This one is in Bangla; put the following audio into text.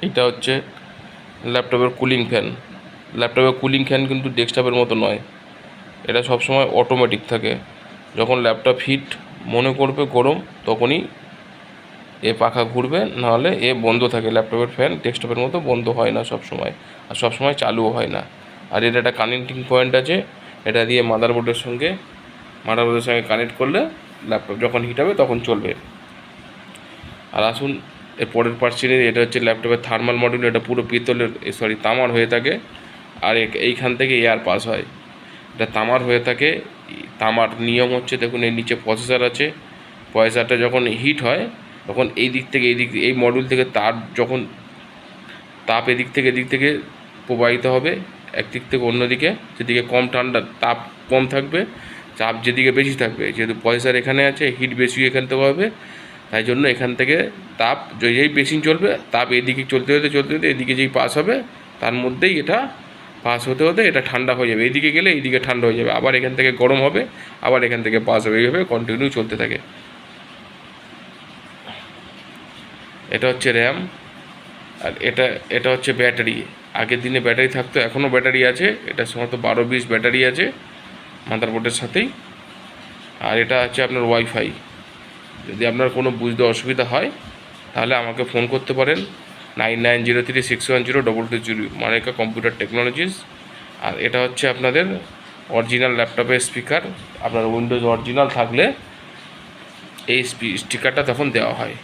এটা হচ্ছে ল্যাপটপের কুলিং ফ্যান। ল্যাপটপের কুলিং ফ্যান কিন্তু ডেস্কটপের মতো নয়, এটা সবসময় অটোমেটিক থাকে। যখন ল্যাপটপ হিট মনে করবে গরম, তখনই এ পাখা ঘুরবে, নাহলে এ বন্ধ থাকে। ল্যাপটপের ফ্যান ডেস্কটপের মতো বন্ধ হয় না সব সময়, আর সব সময় চালুও হয় না। আর এর একটা কানেক্টিং পয়েন্ট আছে, এটা দিয়ে মাদারবোর্ডের সঙ্গে কানেক্ট করলে ল্যাপটপ যখন হিট হবে তখন চলবে। আর আসুন এর পরের পার্ট চিনি। এটা হচ্ছে ল্যাপটপের থার্মাল মডিউল। এটা পুরো পিতলের তামার হয়ে থাকে, আর এইখান থেকে এয়ার পাস হয়। এটা তামার হয়ে থাকে। তামার নিয়ম হচ্ছে, দেখুন এর নিচে প্রসেসর আছে। প্রসেসরটা যখন হিট হয় তখন এই দিক থেকে এই মডিউল থেকে যখন তাপ এদিক থেকে প্রবাহিত হবে একদিক থেকে অন্যদিকে। যেদিকে কম ঠান্ডা তাপ কম থাকবে, চাপ যেদিকে বেশি থাকবে, যেহেতু প্রসেসর এখানে আছে, হিট বেশি এখান থেকে হবে, তাই জন্য এখান থেকে তাপ যেই বেশি চলবে, তাপ এদিকে চলতে হতে এদিকে যেই পাস হবে, তার মধ্যেই এটা পাস হতে এটা ঠান্ডা হয়ে যাবে। এইদিকে গেলে এইদিকে ঠান্ডা হয়ে যাবে, আবার এখান থেকে গরম হবে, আবার এখান থেকে পাস হবে, এইভাবে কন্টিনিউ চলতে থাকে। এটা হচ্ছে র্যাম। আর এটা হচ্ছে ব্যাটারি। আগের দিনে ব্যাটারি থাকতো, এখনও ব্যাটারি আছে। এটা সম্ভবত 12-20 ব্যাটারি আছে মাদারবোর্ডের সাথেই। আর এটা হচ্ছে আপনার ওয়াইফাই। যদি আপনার কোনো বুঝতে অসুবিধা হয় তাহলে আমাকে ফোন করতে পারেন 9903610220, মানিকা কম্পিউটার টেকনোলজিস। আর এটা হচ্ছে আপনাদের অরিজিনাল ল্যাপটপের স্পিকার। আপনার উইন্ডোজ অরিজিনাল থাকলে এই স্টিকারটা তখন দেওয়া হয়।